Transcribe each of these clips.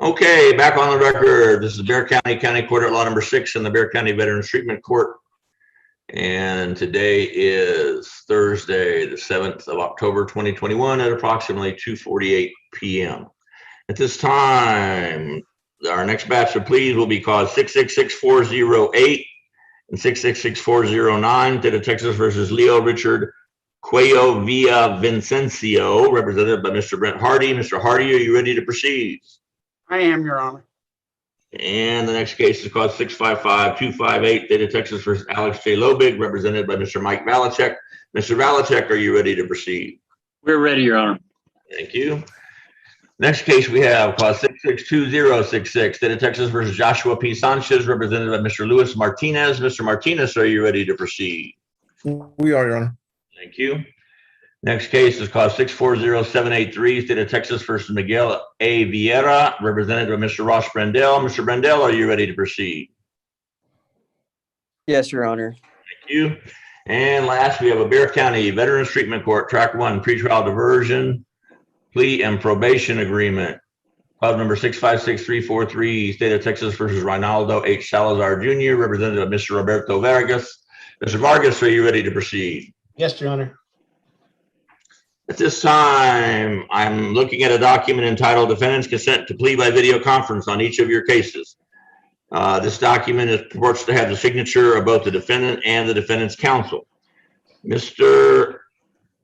Okay, back on the record. This is Bexar County Court at Law number 6 in the Bexar County Veterans Treatment Court. And today is Thursday, the 7th of October, 2021 at approximately 2:48 p.m. At this time, our next batch of pleas will be cause 666-408 and 666-409, State of Texas versus Leo Richard Cuello Villavicencio, represented by Mr. Brent Hardy. Mr. Hardy, are you ready to proceed? I am, Your Honor. And the next case is called 655-258, State of Texas versus Alex J. Lobig, represented by Mr. Mike Valachek. Mr. Valachek, are you ready to proceed? We're ready, Your Honor. Thank you. Next case we have called 662-066, State of Texas versus Joshua P. Sanchez, represented by Mr. Luis Martinez. Mr. Martinez, are you ready to proceed? We are, Your Honor. Thank you. Next case is called 640-783, State of Texas versus Miguel A. Vieira, represented by Mr. Ross Brendel. Mr. Brendel, are you ready to proceed? Yes, Your Honor. Thank you. And last, we have a Bexar County Veterans Treatment Court, Track 1, pretrial diversion, plea and probation agreement. Club number 656343, State of Texas versus Rinaldo H. Salazar Jr., represented by Mr. Roberto Vargas. Mr. Vargas, are you ready to proceed? Yes, Your Honor. At this time, I'm looking at a document entitled Defendant's Consent to Plea by Video Conference on each of your cases. This document purports to have the signature of both the defendant and the defendant's counsel. Mr.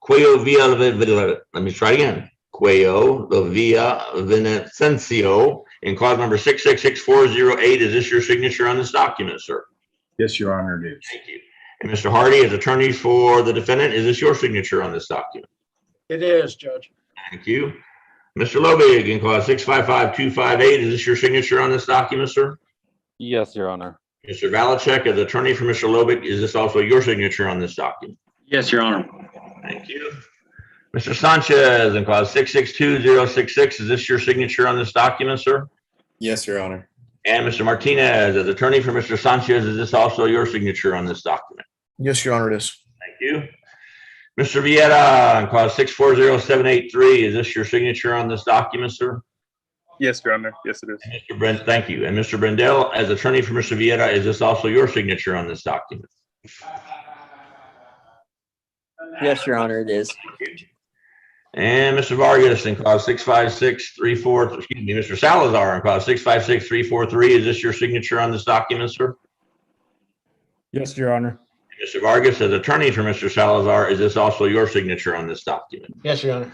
Cuello Villavicencio, let me try again. Cuello Villavicencio, in clause number 666-408, is this your signature on this document, sir? Yes, Your Honor, it is. Thank you. And Mr. Hardy, as attorney for the defendant, is this your signature on this document? It is, Judge. Thank you. Mr. Lobig, in clause 655-258, is this your signature on this document, sir? Yes, Your Honor. Mr. Valachek, as attorney for Mr. Lobig, is this also your signature on this document? Yes, Your Honor. Thank you. Mr. Sanchez, in clause 662-066, is this your signature on this document, sir? Yes, Your Honor. And Mr. Martinez, as attorney for Mr. Sanchez, is this also your signature on this document? Yes, Your Honor, it is. Thank you. Mr. Vieira, in clause 640-783, is this your signature on this document, sir? Yes, Your Honor. Yes, it is. And Mr. Brent, thank you. And Mr. Brendel, as attorney for Mr. Vieira, is this also your signature on this document? Yes, Your Honor, it is. And Mr. Vargas, in clause 656-34, excuse me, Mr. Salazar, in clause 656-343, is this your signature on this document, sir? Yes, Your Honor. Mr. Vargas, as attorney for Mr. Salazar, is this also your signature on this document? Yes, Your Honor.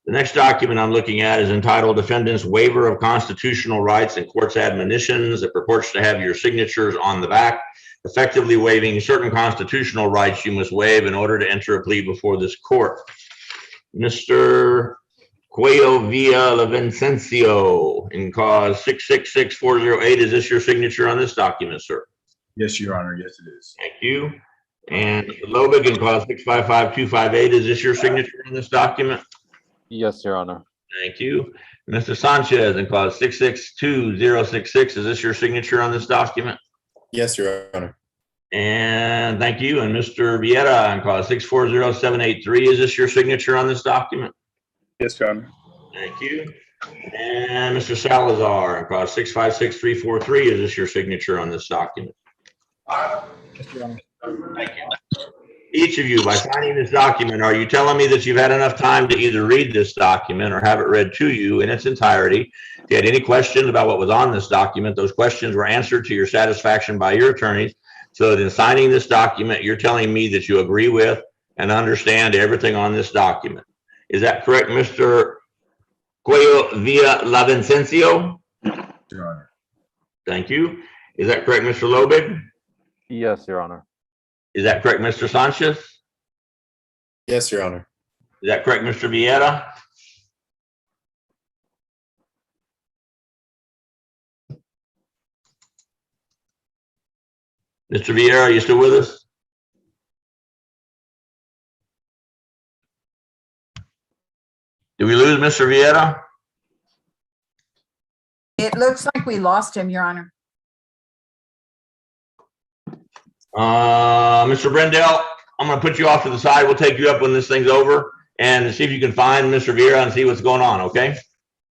The next document I'm looking at is entitled Defendant's Waiver of Constitutional Rights and Court's Admonitions. It purports to have your signatures on the back, effectively waiving certain constitutional rights you must waive in order to enter a plea before this court. Mr. Cuello Villavicencio, in cause 666-408, is this your signature on this document, sir? Yes, Your Honor. Yes, it is. Thank you. And Mr. Lobig, in cause 655-258, is this your signature on this document? Yes, Your Honor. Thank you. Mr. Sanchez, in clause 662-066, is this your signature on this document? Yes, Your Honor. And thank you. And Mr. Vieira, in clause 640-783, is this your signature on this document? Yes, Your Honor. Thank you. And Mr. Salazar, in clause 656-343, is this your signature on this document? Yes, Your Honor. Thank you. Each of you, by signing this document, are you telling me that you've had enough time to either read this document or have it read to you in its entirety? If you had any questions about what was on this document, those questions were answered to your satisfaction by your attorneys, so that in signing this document, you're telling me that you agree with and understand everything on this document. Is that correct, Mr. Cuello Villavicencio? Your Honor. Thank you. Is that correct, Mr. Lobig? Yes, Your Honor. Is that correct, Mr. Sanchez? Yes, Your Honor. Is that correct, Mr. Vieira? Mr. Vieira, are you still with us? Did we lose Mr. Vieira? It looks like we lost him, Your Honor. Mr. Brendel, I'm going to put you off to the side. We'll take you up when this thing's over and see if you can find Mr. Vieira and see what's going on, okay?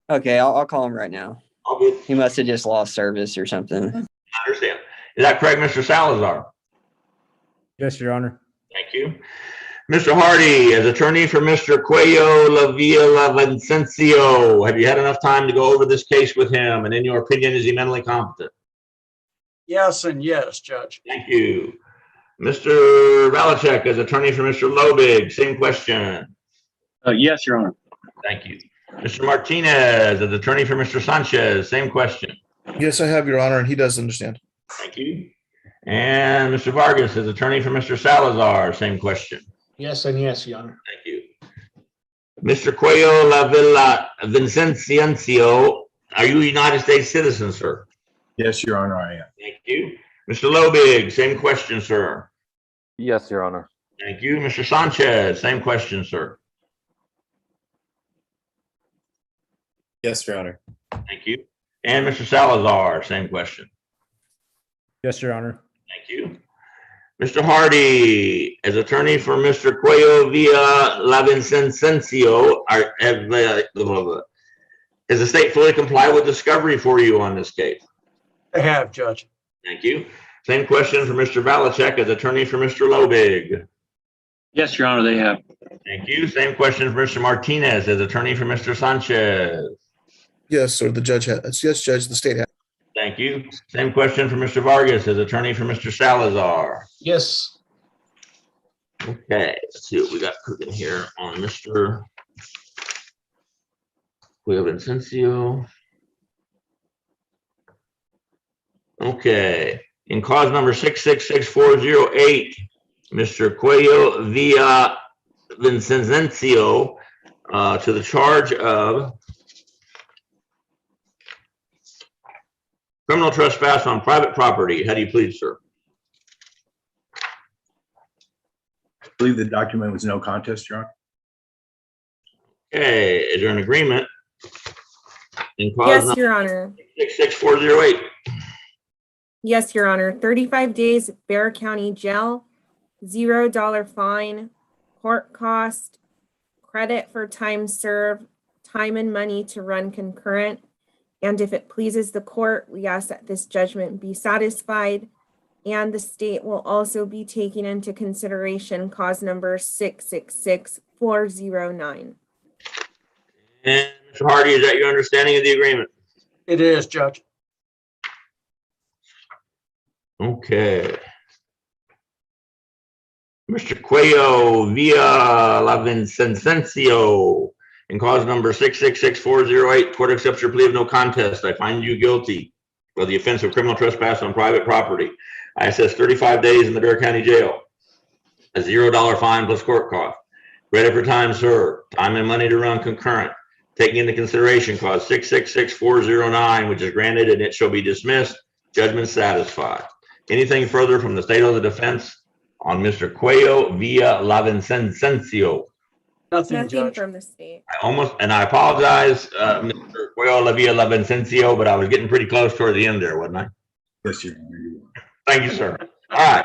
Okay, I'll call him right now. All good. He must have just lost service or something. I understand. Is that correct, Mr. Salazar? Yes, Your Honor. Thank you. Mr. Hardy, as attorney for Mr. Cuello Villavicencio, have you had enough time to go over this case with him? And in your opinion, is he mentally competent? Yes and yes, Judge. Thank you. Mr. Valacek, as attorney for Mr. Lobig, same question. Yes, Your Honor. Thank you. Mr. Martinez, as attorney for Mr. Sanchez, same question. Yes, I have, Your Honor, and he does understand. Thank you. And Mr. Vargas, as attorney for Mr. Salazar, same question. Yes and yes, Your Honor. Thank you. Mr. Cuello Villavicencio, are you a United States citizen, sir? Yes, Your Honor, I am. Thank you. Mr. Lobig, same question, sir. Yes, Your Honor. Thank you. Mr. Sanchez, same question, sir. Yes, Your Honor. Thank you. And Mr. Salazar, same question. Yes, Your Honor. Thank you. Mr. Hardy, as attorney for Mr. Cuello Villavicencio, has the state fully complied with discovery for you on this case? I have, Judge. Thank you. Same question for Mr. Valacek, as attorney for Mr. Lobig. Yes, Your Honor, they have. Thank you. Same question for Mr. Martinez, as attorney for Mr. Sanchez. Yes, sir, the judge has. Yes, Judge, the state has. Thank you. Same question for Mr. Vargas, as attorney for Mr. Salazar. Yes. Okay, let's see what we got cooking here on Mr. Villavicencio. Okay, in cause number 666408, Mr. Cuello Villavicencio, to the charge of criminal trespass on private property. How do you plead, sir? I believe the document was no contest, Your Honor. Okay, is there an agreement? In cause Yes, number Your Honor. 66408. Yes, Your Honor. 35 days Bear County Jail, $0 fine, court cost, credit for time served, time and money to run concurrent. And if it pleases the court, we ask that this judgment be satisfied, and the state will also be taking into consideration cause number 666409. And Mr. Hardy, is that your understanding of the agreement? It is, Judge. Okay. Mr. Cuello Villavicencio, in cause number 666408, court accepts your plea of no contest. I find you guilty of the offense of criminal trespass on private property. I assess 35 days in the Bear County Jail, a $0 fine plus court cost, credit for time served, time and money to run concurrent, taking into consideration cause 666409, which is granted and it shall be dismissed. Judgment satisfied. Anything further from the state of the defense on Mr. Cuello Villavicencio? Nothing, Nothing Judge. from the state. I apologize, Mr. Cuello Villavicencio, but I was getting pretty close toward the end there, wasn't I? Yes, Your Honor, you are. Thank you, sir. All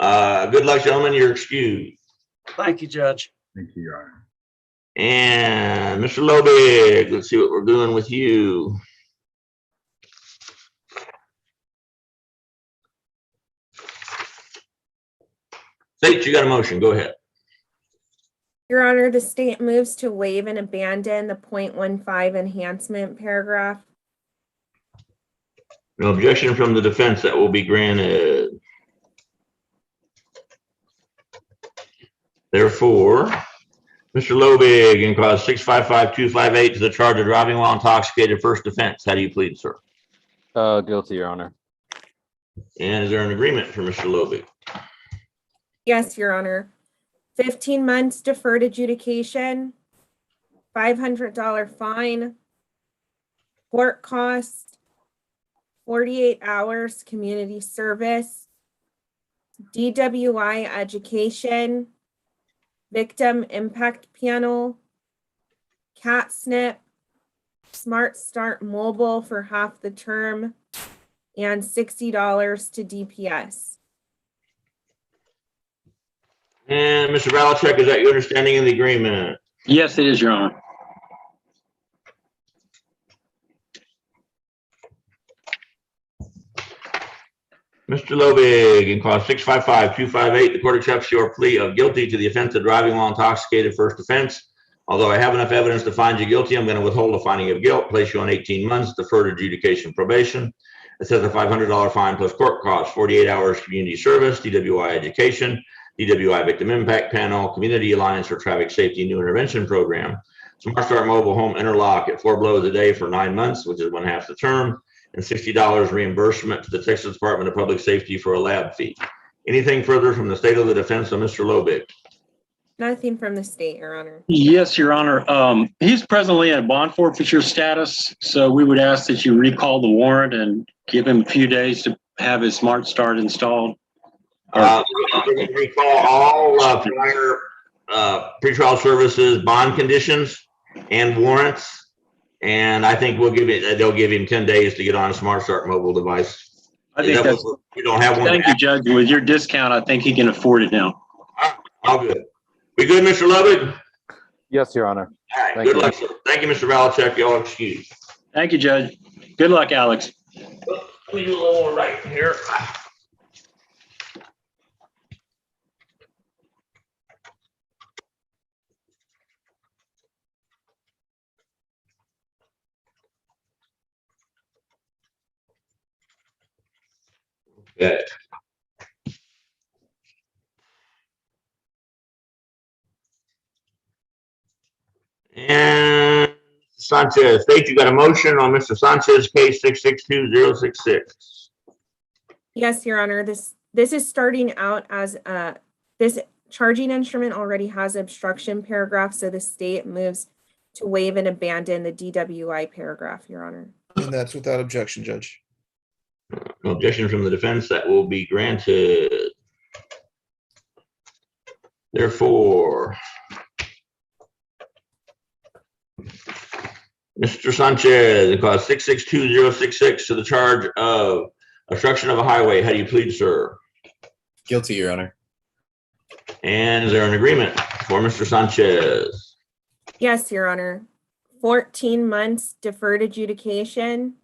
right. Good luck, gentlemen. You're excused. Thank you, Judge. Thank you, Your Honor. And Mr. Lobig, let's see what we're doing with you. State, you got a motion. Go ahead. Your Honor, the state moves to waive and abandon the .15 enhancement paragraph. No objection from the defense, that will be granted. Therefore, Mr. Lobig, in cause 655258 to the charge of driving while intoxicated, first defense. How do you plead, sir? Guilty, Your Honor. And is there an agreement for Mr. Lobig? Yes, Your Honor. 15 months deferred adjudication, $500 fine, court cost, 48 hours community service, DWI education, victim impact panel, cat snip, Smart Start mobile for half the term, and $60 to DPS. And Mr. Valacek, is that your understanding of the agreement? Yes, it is, Your Honor. Mr. Lobig, in clause 655-258, the court accepts your plea of guilty to the offense of driving while intoxicated, first offense. Although I have enough evidence to find you guilty, I'm going to withhold a finding of guilt, place you on 18 months, deferred adjudication probation. It says a $500 fine plus court costs, 48 hours community service, DWI education, DWI victim impact panel, Community Alliance for Traffic Safety New Intervention Program, Smart Start mobile home interlock at 4 blows a day for 9 months, which is 1/2 the term, and $60 reimbursement to the Texas Department of Public Safety for a lab fee. Anything further from the state of the defense of Mr. Lobig? Nothing from the state, Your Honor. Yes, Your Honor. He's presently in bond forfeiture status, so we would ask that you recall the warrant and give him a few days to have his Smart Start installed. Recall all prior pretrial services bond conditions and warrants, and I think they'll give him 10 days to get on a Smart Start mobile device. I think that's, you don't have one. thank you, Judge. With your discount, I think he can afford it now. All good. We good, Mr. Lubbock? Yes, Your Honor. All right, Thank good you. luck, sir. Thank you, Mr. Valachek. Y'all excused. Thank you, Judge. Good luck, Alex. Let me do a little more right here. Okay. And Sanchez, state you got a motion on Mr. Sanchez case 662-066. Yes, Your Honor. This is starting out as this charging instrument already has obstruction paragraph, so the state moves to waive and abandon the DWI paragraph, Your Honor. And that's without objection, Judge. No objection from the defense, that will be granted. Therefore, Mr. Sanchez, in clause 662-066 to the charge of obstruction of a highway, how do you plead, sir? Guilty, Your Honor. And is there an agreement for Mr. Sanchez? Yes, Your Honor. 14 months deferred adjudication,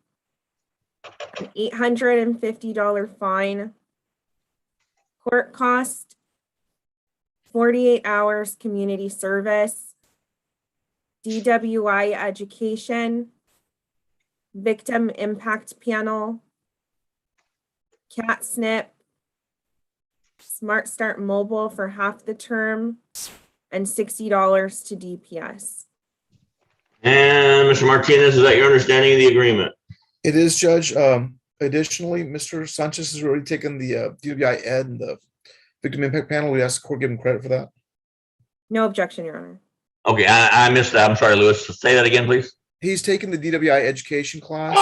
an $850 fine, court cost, 48 hours community service, DWI education, victim impact panel, cat snip, Smart Start mobile for half the term, and $60 to DPS. And Mr. Martinez, is that your understanding of the agreement? It is, Judge. Additionally, Mr. Sanchez has already taken the DWI ed and the victim impact panel. We asked the court to give him credit for that. No objection, Your Honor. Okay, I missed that. I'm sorry, Louis. Say that again, please. He's taken the DWI education class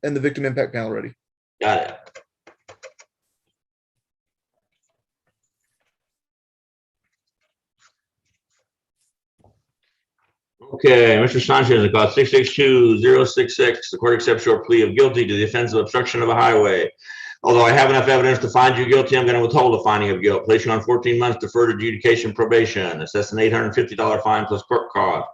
and the victim impact panel already. Got it. Okay, Mr. Sanchez, in clause 662-066, the court accepts your plea of guilty to the offense of obstruction of a highway. Although I have enough evidence to find you guilty, I'm going to withhold the finding of guilt, place you on 14 months deferred adjudication probation, assess an $850 fine plus court cost,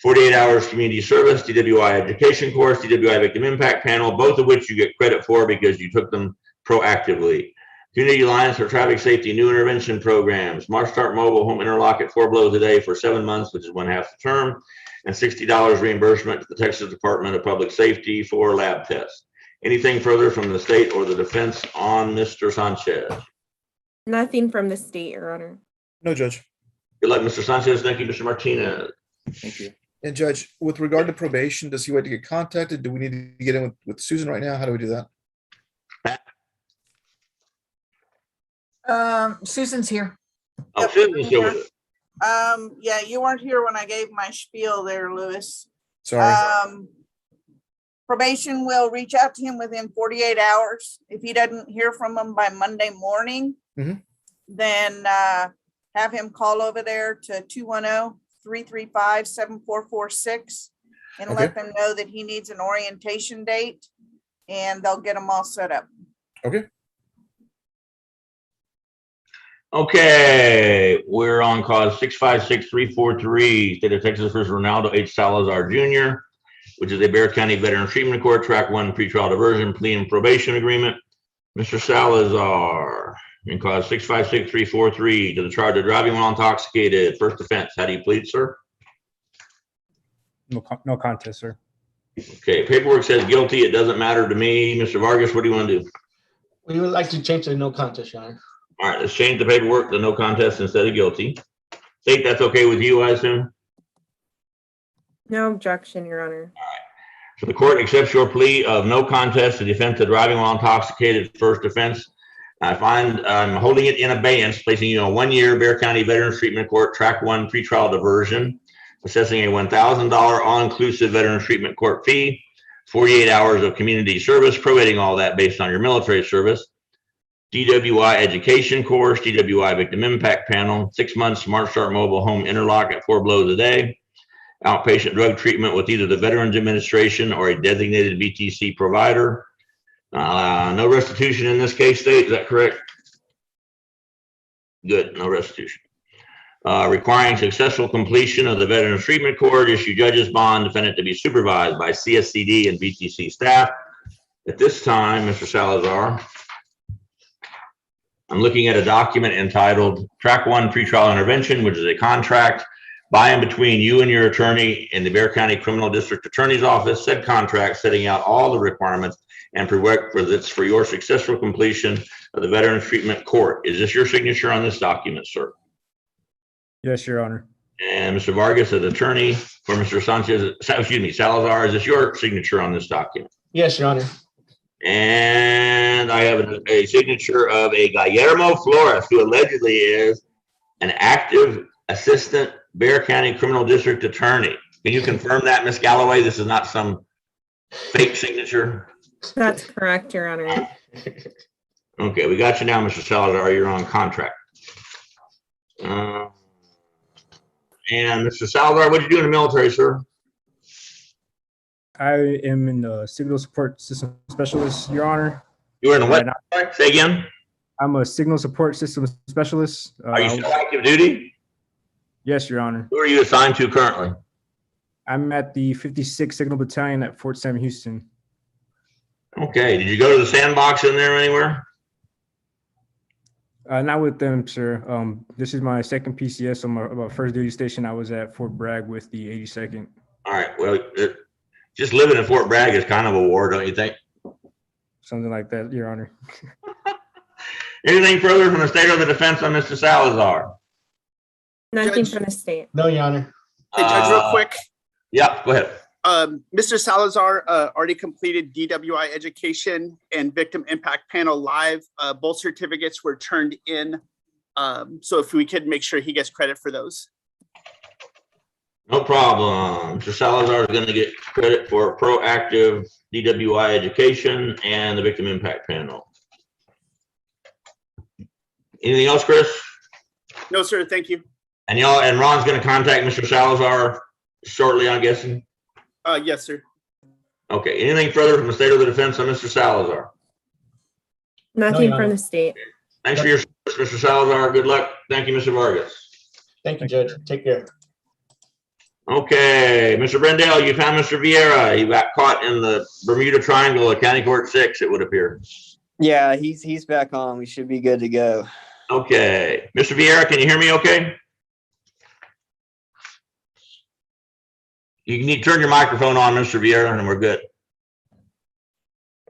48 hours community service, DWI education course, DWI victim impact panel, both of which you get credit for because you took them proactively. Community Alliance for Traffic Safety New Intervention Programs, Smart Start mobile home interlock at 4 blows a day for 7 months, which is 1/2 the term, and $60 reimbursement to the Texas Department of Public Safety for lab tests. Anything further from the state or the defense on Mr. Sanchez? Nothing from the state, Your Honor. No, Judge. Good luck, Mr. Sanchez. Thank you, Mr. Martinez. Thank you. And Judge, with regard to probation, does he wait to get contacted? Do we need to get in with Susan right now? How do we do that? Susan's here. Oh, Susan's here with us. Yeah, you weren't here when I gave my spiel there, Louis. Sorry. Probation will reach out to him within 48 hours. If he doesn't hear from him by Monday morning, then have him call over there to 210-335-7446 and Okay. let them know that he needs an orientation date, and they'll get him all set up. Okay. Okay, we're on cause 656-343, State of Texas versus Ronaldo H. Salazar Jr., which is a Bexar County Veteran Treatment Court Track 1 pretrial diversion plea and probation agreement. Mr. Salazar, in cause 656-343 to the charge of driving while intoxicated, first offense. How do you plead, sir? No contest, sir. Okay, paperwork says guilty. It doesn't matter to me. Mr. Vargas, what do you want to do? We would like to change the no contest, Your Honor. All right, let's change the paperwork to no contest instead of guilty. State that's okay with you, I assume? No objection, Your Honor. So the court accepts your plea of no contest to the offense of driving while intoxicated, first offense. I find I'm holding it in abeyance, placing you on 1 year Bexar County Veterans Treatment Court Track 1 pretrial diversion, assessing a $1,000 all-inclusive Veterans Treatment Court fee, 48 hours of community service, prorating all that based on your military service, DWI education course, DWI victim impact panel, 6 months Smart Start mobile home interlock at 4 blows a day, outpatient drug treatment with either the Veterans Administration or a designated VTC provider. No restitution in this case, state, is that correct? Good, no restitution. Requiring successful completion of the Veterans Treatment Court, issue judge's bond, defendant to be supervised by CSCD and VTC staff. At this time, Mr. Salazar, I'm looking at a document entitled Track 1 Pretrial Intervention, which is a contract by and between you and your attorney in the Bexar County Criminal District Attorney's Office. Said contract setting out all the requirements and prerequisites for your successful completion of the Veterans Treatment Court. Is this your signature on this document, sir? Yes, Your Honor. And Mr. Vargas, as attorney for Mr. Salazar, is this your signature on this document? Yes, Your Honor. And I have a signature of a Guillermo Flores, who allegedly is an active assistant Bexar County Criminal District Attorney. Can you confirm that, Ms. Galloway? This is not some fake signature? That's correct, Your Honor. Okay, we got you now, Mr. Salazar. You're on contract. And Mr. Salazar, what did you do in the military, sir? I am in the signal support system specialist, Your Honor. You were in the what? Right now, Say again? I'm a signal support system specialist. Are you still active duty? Yes, Your Honor. Who are you assigned to currently? I'm at the 56th Signal Battalion at Fort Sam Houston. Okay, did you go to the sandbox in there anywhere? Not with them, sir. This is my second PCS on my first duty station. I was at Fort Bragg with the 82nd. All right, well, just living in Fort Bragg is kind of a war, don't you think? Something like that, Your Honor. Anything further from the state or the defense on Mr. Salazar? Nothing Judge. from the state. No, Your Honor. Hey, Judge, real quick. Yeah, go ahead. Mr. Salazar already completed DWI education and victim impact panel live. Both certificates were turned in. So if we could make sure he gets credit for those. No problem. Mr. Salazar is going to get credit for proactive DWI education and the victim impact panel. Anything else, Chris? No, sir. Thank you. And Ron's going to contact Mr. Salazar shortly, I'm guessing. Yes, sir. Okay. Anything further from the state or the defense on Mr. Salazar? Nothing Your from Honor. the state. Thanks for your service, Mr. Salazar. Good luck. Thank you, Mr. Vargas. Thank you, Judge. Take care. Okay, Mr. Brendel, you found Mr. Vieira. He got caught in the Bermuda Triangle at County Court 6, it would appear. Yeah, he's back on. We should be good to go. Okay, Mr. Vieira, can you hear me okay? You need to turn your microphone on, Mr. Vieira, and we're good.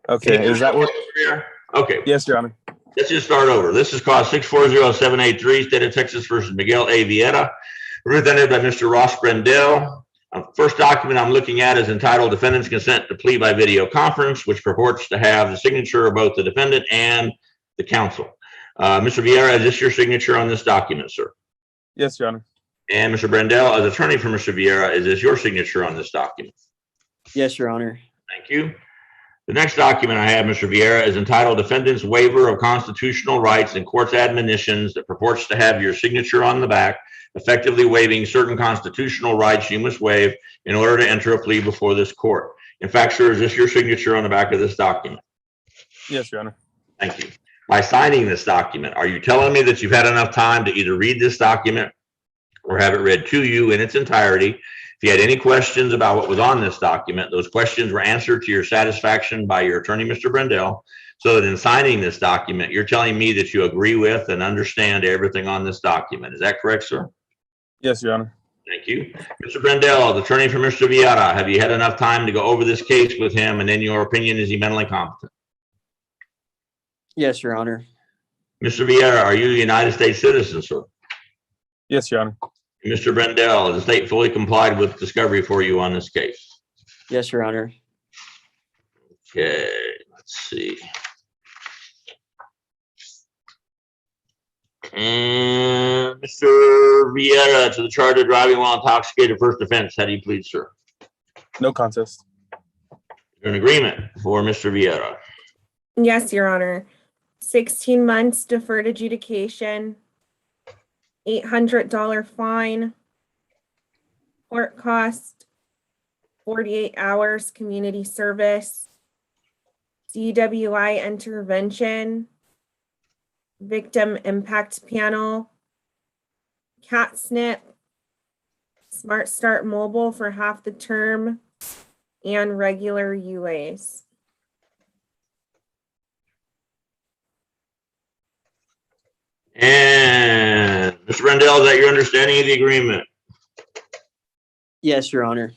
Okay, is that what? Mr. Vieira? Okay, Yes, Your Honor. let's just start over. This is cause 640-783, State of Texas versus Miguel A. Vieira, represented by Mr. Ross Brendel. First document I'm looking at is entitled Defendant's Consent to Plea by Video Conference, which purports to have the signature of both the defendant and the counsel. Mr. Vieira, is this your signature on this document, sir? Yes, Your Honor. And Mr. Brendel, as attorney for Mr. Vieira, is this your signature on this document? Yes, Your Honor. Thank you. The next document I have, Mr. Vieira, is entitled Defendant's Waiver of Constitutional Rights and Court's Admonitions, that purports to have your signature on the back, effectively waiving certain constitutional rights you must waive in order to enter a plea before this court. In fact, sir, is this your signature on the back of this document? Yes, Your Honor. Thank you. By signing this document, are you telling me that you've had enough time to either read this document or have it read to you in its entirety? If you had any questions about what was on this document, those questions were answered to your satisfaction by your attorney, Mr. Brendel. So that in signing this document, you're telling me that you agree with and understand everything on this document. Is that correct, sir? Yes, Your Honor. Thank you. Mr. Brendel, the attorney for Mr. Vieira, have you had enough time to go over this case with him? And in your opinion, is he mentally competent? Yes, Your Honor. Mr. Vieira, are you a United States citizen, sir? Yes, Your Honor. Mr. Brendel, has the state fully complied with discovery for you on this case? Yes, Your Honor. Okay, let's see. And Mr. Vieira, to the charge of driving while intoxicated, first offense, how do you plead, sir? No contest. An agreement for Mr. Vieira. Yes, Your Honor. 16 months deferred adjudication, $800 fine, court cost, 48 hours community service, DWI intervention, victim impact panel, CatSnip, Smart Start Mobile for half the term, and regular UAs. And Mr. Brendel, is that your understanding of the agreement? Yes, Your Honor.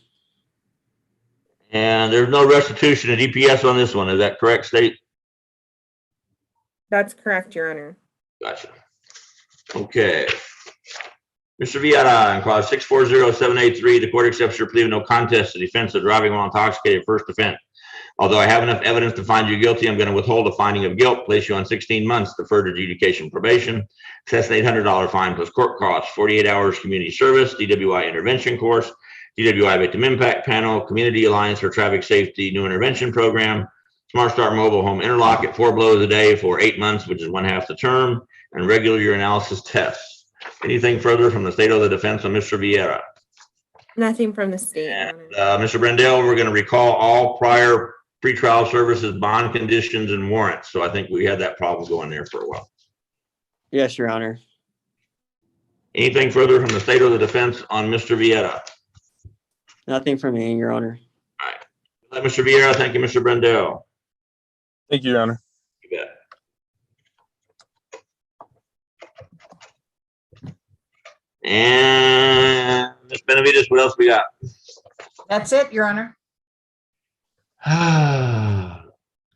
And there's no restitution of DPS on this one. Is that correct, state? That's correct, Your Honor. Gotcha. Okay. Mr. Vieira, in clause 640-783, the court accepts your plea of no contest to the offense of driving while intoxicated, first offense. Although I have enough evidence to find you guilty, I'm going to withhold a finding of guilt, place you on 16 months deferred adjudication probation, assess an $800 fine plus court costs, 48 hours community service, DWI intervention course, DWI victim impact panel, Community Alliance for Traffic Safety new intervention program, Smart Start mobile home interlock at 4 blows a day for 8 months, which is 1/2 the term, and regular urinalysis tests. Anything further from the state of the defense on Mr. Vieira? Nothing from the state, Your Honor. Mr. Brendel, we're going to recall all prior pretrial services, bond conditions, and warrants. So I think we had that problem going there for a while. Yes, Your Honor. Anything further from the state of the defense on Mr. Vieira? Nothing from me, Your Honor. All right. Mr. Vieira, thank you, Mr. Brendel. Thank you, Your Honor. You bet. And Ms. Benavides, what else we got? That's it, Your Honor.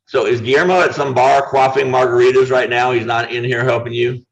So is Guillermo at some bar quaffing margaritas right now? He's not in here helping you?